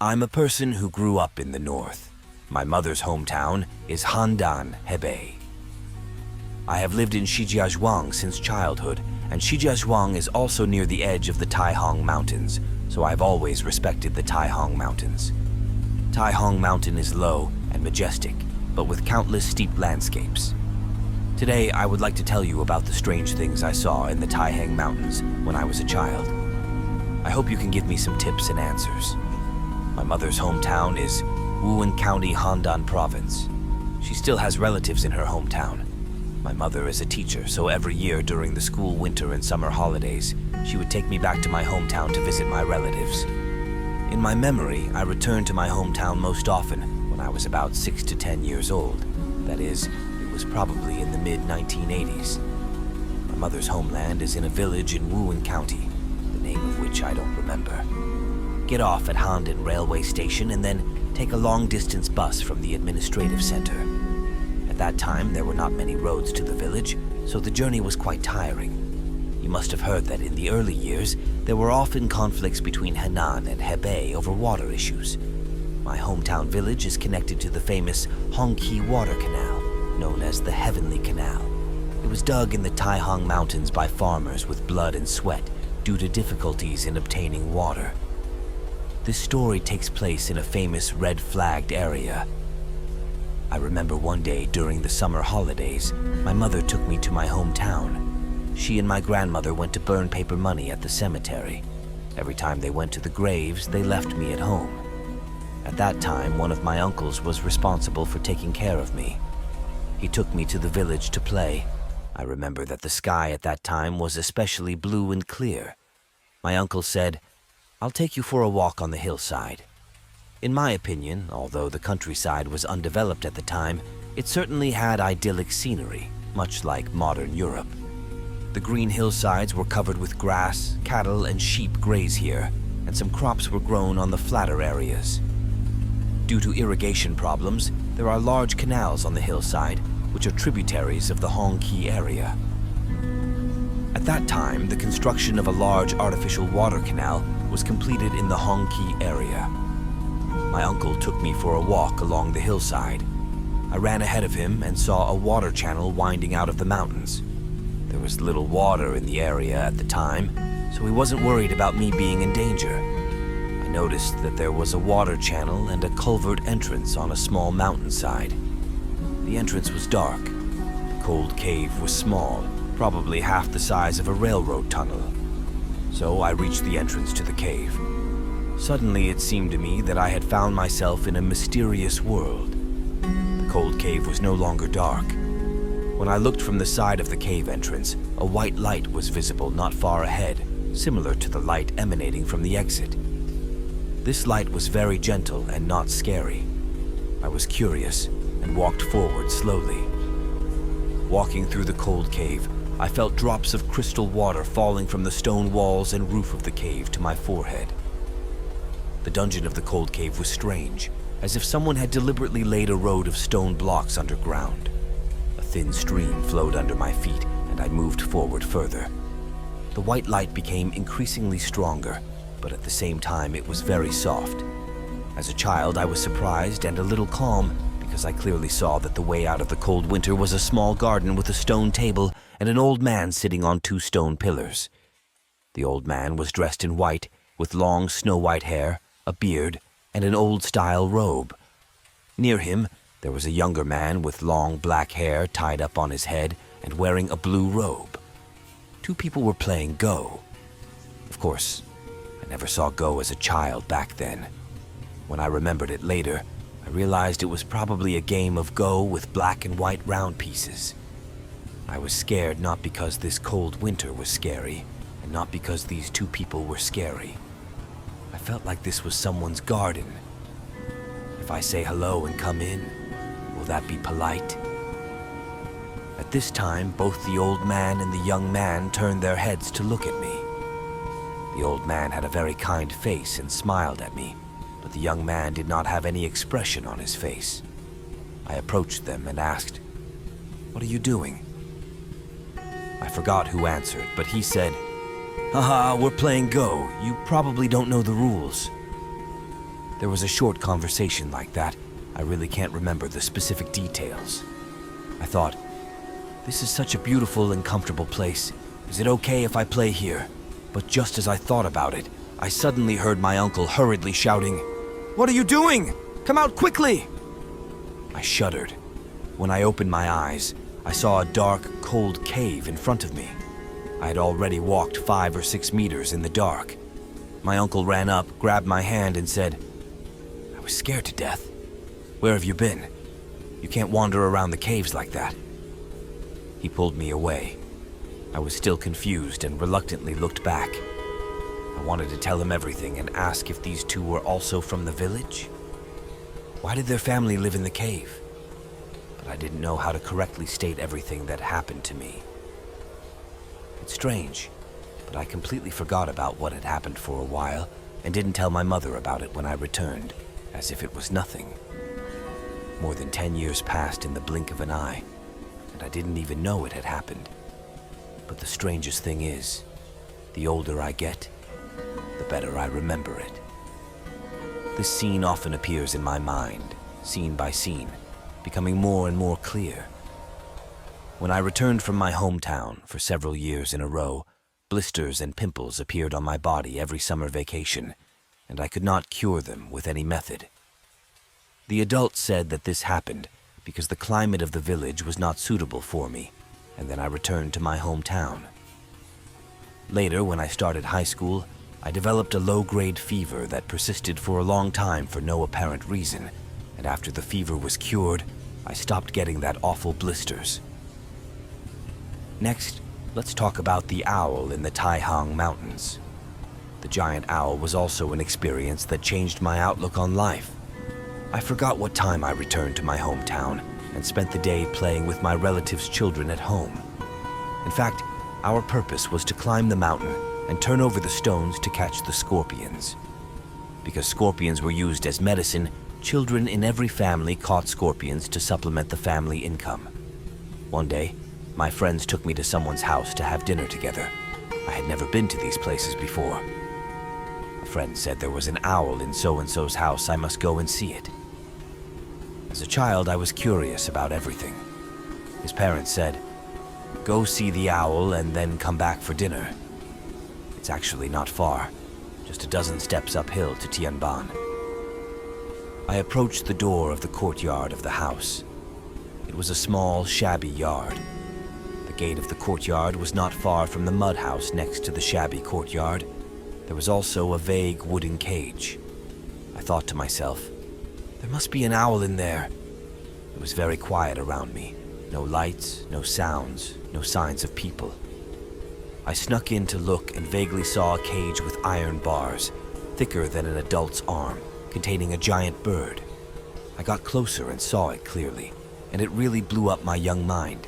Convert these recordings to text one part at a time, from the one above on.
I'm a person who grew up in the north. My mother's hometown is Handan, Hebei. I have lived in Shijiazhuang since childhood, and Shijiazhuang is also near the edge of the Taihang Mountains, so I've always respected the Taihang Mountains. Taihang Mountain is low and majestic, but with countless steep landscapes. Today, I would like to tell you about the strange things I saw in the Taihang Mountains when I was a child. I hope you can give me some tips and answers. My mother's hometown is Wuhan County, Handan Province. She still has relatives in her hometown. My mother is a teacher, so every year during the school winter and summer holidays, she would take me back to my hometown to visit my relatives. In my memory, I returned to my hometown most often when I was about 6 to 10 years old. That is, it was probably in the mid-1980s. My mother's homeland is in a village in Wuhan County, the name of which I don't remember. Get off at Handan railway station and then take a long-distance bus from the administrative center. At that time, there were not many roads to the village, so the journey was quite tiring. You must have heard that in the early years, there were often conflicts between Henan and Hebei over water issues. My hometown village is connected to the famous Hongqi Water Canal, known as the Heavenly Canal. It was dug in the Taihang Mountains by farmers with blood and sweat due to difficulties in obtaining water. This story takes place in a famous red-flagged area. I remember one day during the summer holidays, my mother took me to my hometown. She and my grandmother went to burn paper money at the cemetery. Every time they went to the graves, they left me at home. At that time, one of my uncles was responsible for taking care of me. He took me to the village to play. I remember that the sky at that time was especially blue and clear. My uncle said, "I'll take you for a walk on the hillside." In my opinion, although the countryside was undeveloped at the time, it certainly had idyllic scenery, much like modern Europe. The green hillsides were covered with grass, cattle and sheep graze here, and some crops were grown on the flatter areas. Due to irrigation problems, there are large canals on the hillside, which are tributaries of the Hongqi area. At that time, the construction of a large artificial water canal was completed in the Hongqi area. My uncle took me for a walk along the hillside. I ran ahead of him and saw a water channel winding out of the mountains. There was little water in the area at the time, so he wasn't worried about me being in danger. I noticed that there was a water channel and a culvert entrance on a small mountainside. The entrance was dark. The cold cave was small, probably half the size of a railroad tunnel. So I reached the entrance to the cave. Suddenly it seemed to me that I had found myself in a mysterious world. The cold cave was no longer dark. When I looked from the side of the cave entrance, a white light was visible not far ahead, similar to the light emanating from the exit. This light was very gentle and not scary. I was curious and walked forward slowly. Walking through the cold cave, I felt drops of crystal water falling from the stone walls and roof of the cave to my forehead. The dungeon of the cold cave was strange, as if someone had deliberately laid a road of stone blocks underground. A thin stream flowed under my feet, and I moved forward further. The white light became increasingly stronger, but at the same time it was very soft. As a child, I was surprised and a little calm, because I clearly saw that the way out of the cold winter was a small garden with a stone table and an old man sitting on 2 stone pillars. The old man was dressed in white, with long snow-white hair, a beard, and an old-style robe. Near him, there was a younger man with long black hair tied up on his head and wearing a blue robe. 2 people were playing Go. Of course, I never saw Go as a child back then. When I remembered it later, I realized it was probably a game of Go with black and white round pieces. I was scared not because this cold winter was scary, and not because these 2 people were scary. I felt like this was someone's garden. If I say hello and come in, will that be polite? At this time, both the old man and the young man turned their heads to look at me. The old man had a very kind face and smiled at me, but the young man did not have any expression on his face. I approached them and asked, "What are you doing?" I forgot who answered, but he said, "Haha, we're playing Go. You probably don't know the rules." There was a short conversation like that. I really can't remember the specific details. I thought, this is such a beautiful and comfortable place. Is it okay if I play here? But just as I thought about it, I suddenly heard my uncle hurriedly shouting, "What are you doing? Come out quickly!" I shuddered. When I opened my eyes, I saw a dark, cold cave in front of me. I had already walked 5 or 6 meters in the dark. My uncle ran up, grabbed my hand, and said, "I was scared to death. Where have you been? You can't wander around the caves like that." He pulled me away. I was still confused and reluctantly looked back. I wanted to tell him everything and ask if these two were also from the village. Why did their family live in the cave? But I didn't know how to correctly state everything that happened to me. It's strange, but I completely forgot about what had happened for a while and didn't tell my mother about it when I returned, as if it was nothing. More than 10 years passed in the blink of an eye, and I didn't even know it had happened. But the strangest thing is, the older I get, the better I remember it. This scene often appears in my mind, scene by scene, becoming more and more clear. When I returned from my hometown for several years in a row, blisters and pimples appeared on my body every summer vacation, and I could not cure them with any method. The adults said that this happened because the climate of the village was not suitable for me, and then I returned to my hometown. Later, when I started high school, I developed a low-grade fever that persisted for a long time for no apparent reason, and after the fever was cured, I stopped getting that awful blisters. Next, let's talk about the owl in the Taihang Mountains. The giant owl was also an experience that changed my outlook on life. I forgot what time I returned to my hometown and spent the day playing with my relatives' children at home. In fact, our purpose was to climb the mountain and turn over the stones to catch the scorpions. Because scorpions were used as medicine, children in every family caught scorpions to supplement the family income. One day, my friends took me to someone's house to have dinner together. I had never been to these places before. A friend said there was an owl in so-and-so's house. I must go and see it. As a child, I was curious about everything. His parents said, "Go see the owl and then come back for dinner. It's actually not far, just a dozen steps uphill to Tianban." I approached the door of the courtyard of the house. It was a small, shabby yard. The gate of the courtyard was not far from the mud house next to the shabby courtyard. There was also a vague wooden cage. I thought to myself, there must be an owl in there. It was very quiet around me. No lights, no sounds, no signs of people. I snuck in to look and vaguely saw a cage with iron bars, thicker than an adult's arm, containing a giant bird. I got closer and saw it clearly, and it really blew up my young mind.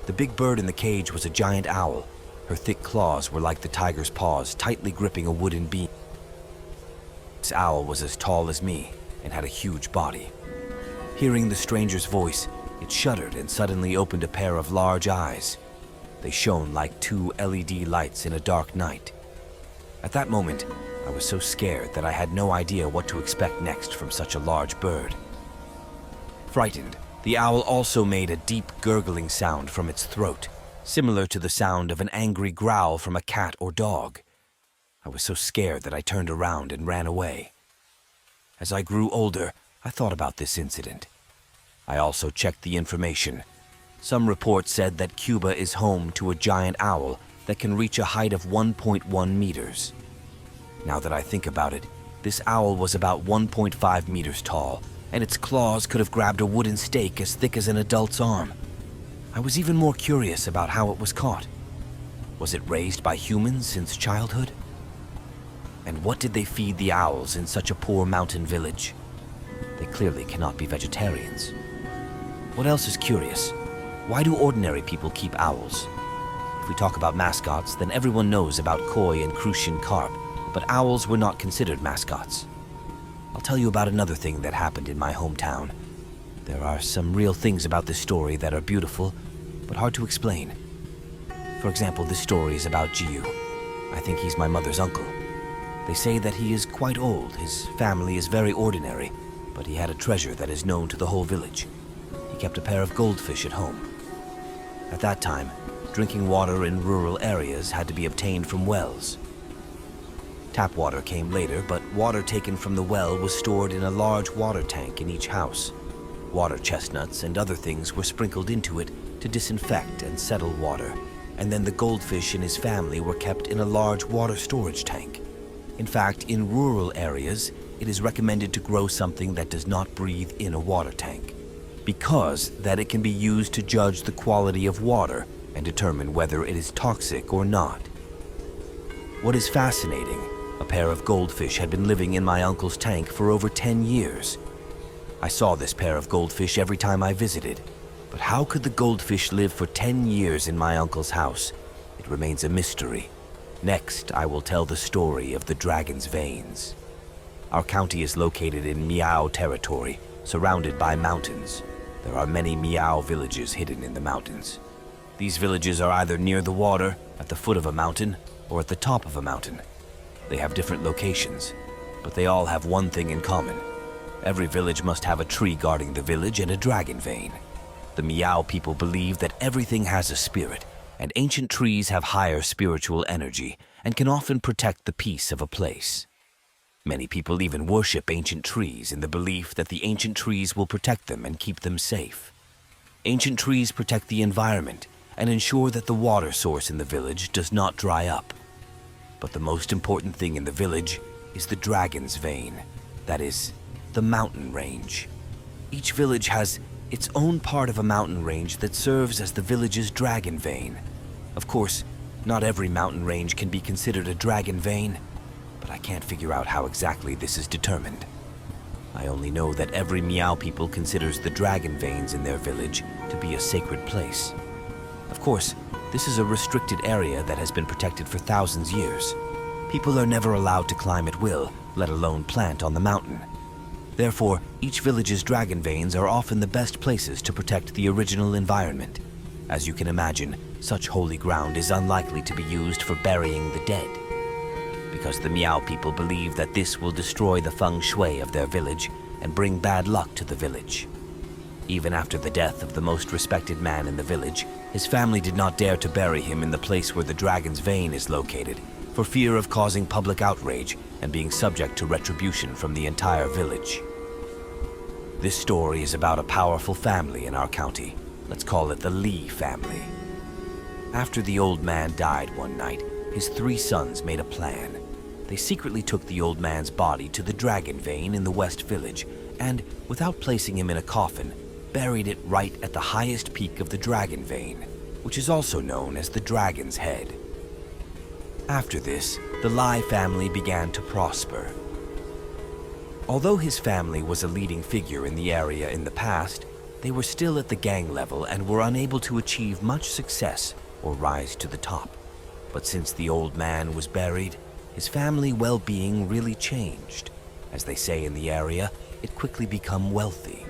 The big bird in the cage was a giant owl. Her thick claws were like the tiger's paws, tightly gripping a wooden beam. This owl was as tall as me and had a huge body. Hearing the stranger's voice, it shuddered and suddenly opened a pair of large eyes. They shone like 2 LED lights in a dark night. At that moment, I was so scared that I had no idea what to expect next from such a large bird. Frightened, the owl also made a deep gurgling sound from its throat, similar to the sound of an angry growl from a cat or dog. I was so scared that I turned around and ran away. As I grew older, I thought about this incident. I also checked the information. Some reports said that Cuba is home to a giant owl that can reach a height of 1.1 meters. Now that I think about it, this owl was about 1.5 meters tall, and its claws could have grabbed a wooden stake as thick as an adult's arm. I was even more curious about how it was caught. Was it raised by humans since childhood? And what did they feed the owls in such a poor mountain village? They clearly cannot be vegetarians. What else is curious? Why do ordinary people keep owls? If we talk about mascots, then everyone knows about koi and crucian carp, but owls were not considered mascots. I'll tell you about another thing that happened in my hometown. There are some real things about this story that are beautiful, but hard to explain. For example, this story is about Jiu. I think he's my mother's uncle. They say that he is quite old, his family is very ordinary, but he had a treasure that is known to the whole village. He kept a pair of goldfish at home. At that time, drinking water in rural areas had to be obtained from wells. Tap water came later, but water taken from the well was stored in a large water tank in each house. Water chestnuts and other things were sprinkled into it to disinfect and settle water, and then the goldfish and his family were kept in a large water storage tank. In fact, in rural areas, it is recommended to grow something that does not breathe in a water tank, because that it can be used to judge the quality of water and determine whether it is toxic or not. What is fascinating, a pair of goldfish had been living in my uncle's tank for over 10 years. I saw this pair of goldfish every time I visited, but how could the goldfish live for 10 years in my uncle's house? It remains a mystery. Next, I will tell the story of the dragon's veins. Our county is located in Miao territory, surrounded by mountains. There are many Miao villages hidden in the mountains. These villages are either near the water, at the foot of a mountain, or at the top of a mountain. They have different locations, but they all have one thing in common. Every village must have a tree guarding the village and a dragon vein. The Miao people believe that everything has a spirit, and ancient trees have higher spiritual energy and can often protect the peace of a place. Many people even worship ancient trees in the belief that the ancient trees will protect them and keep them safe. Ancient trees protect the environment and ensure that the water source in the village does not dry up. But the most important thing in the village is the dragon's vein, that is, the mountain range. Each village has its own part of a mountain range that serves as the village's dragon vein. Of course, not every mountain range can be considered a dragon vein, but I can't figure out how exactly this is determined. I only know that every Miao people considers the dragon veins in their village to be a sacred place. Of course, this is a restricted area that has been protected for thousands of years. People are never allowed to climb at will, let alone plant on the mountain. Therefore, each village's dragon veins are often the best places to protect the original environment. As you can imagine, such holy ground is unlikely to be used for burying the dead, because the Miao people believe that this will destroy the feng shui of their village and bring bad luck to the village. Even after the death of the most respected man in the village, his family did not dare to bury him in the place where the dragon's vein is located, for fear of causing public outrage and being subject to retribution from the entire village. This story is about a powerful family in our county. Let's call it the Li family. After the old man died one night, his 3 sons made a plan. They secretly took the old man's body to the dragon vein in the West Village and, without placing him in a coffin, buried it right at the highest peak of the dragon vein, which is also known as the Dragon's Head. After this, the Lai family began to prosper. Although his family was a leading figure in the area in the past, they were still at the gang level and were unable to achieve much success or rise to the top. But since the old man was buried, his family well-being really changed. As they say in the area, it quickly became wealthy.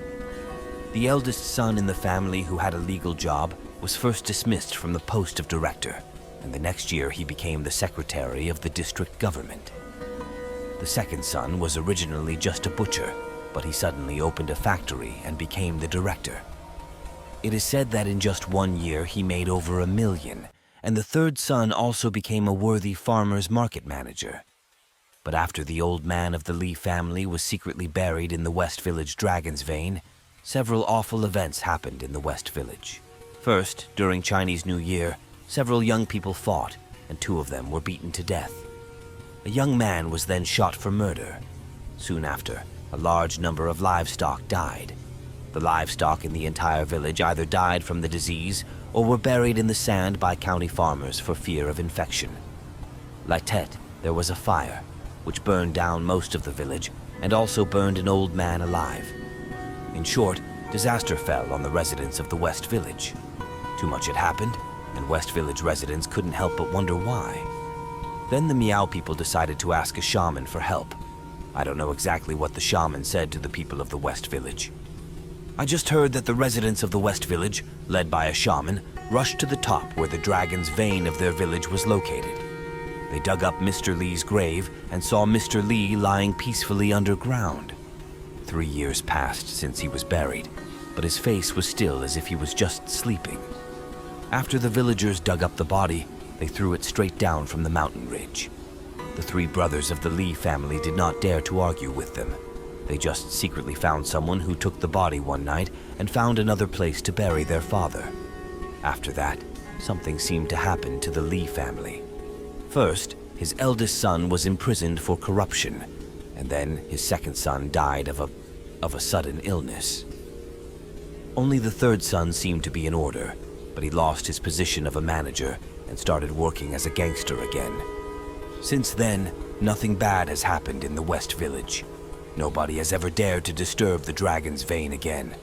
The eldest son in the family who had a legal job was first dismissed from the post of director, and the next year he became the secretary of the district government. The second son was originally just a butcher, but he suddenly opened a factory and became the director. It is said that in just 1 year he made over $1 million, and the third son also became a worthy farmer's market manager. But after the old man of the Li family was secretly buried in the West Village Dragon's Vein, several awful events happened in the West Village. First, during Chinese New Year, several young people fought, and 2 of them were beaten to death. A young man was then shot for murder. Soon after, a large number of livestock died. The livestock in the entire village either died from the disease or were buried in the sand by county farmers for fear of infection. La Tête, there was a fire, which burned down most of the village and also burned an old man alive. In short, disaster fell on the residents of the West Village. Too much had happened, and West Village residents couldn't help but wonder why. Then the Miao people decided to ask a shaman for help. I don't know exactly what the shaman said to the people of the West Village. I just heard that the residents of the West Village, led by a shaman, rushed to the top where the dragon's vein of their village was located. They dug up Mr. Lee's grave and saw Mr. Lee lying peacefully underground. 3 years passed since he was buried, but his face was still as if he was just sleeping. After the villagers dug up the body, they threw it straight down from the mountain ridge. The 3 brothers of the Lee family did not dare to argue with them. They just secretly found someone who took the body one night and found another place to bury their father. After that, something seemed to happen to the Lee family. First, his eldest son was imprisoned for corruption, and then his second son died of a sudden illness. Only the third son seemed to be in order, but he lost his position of a manager and started working as a gangster again. Since then, nothing bad has happened in the West Village. Nobody has ever dared to disturb the dragon's vein again.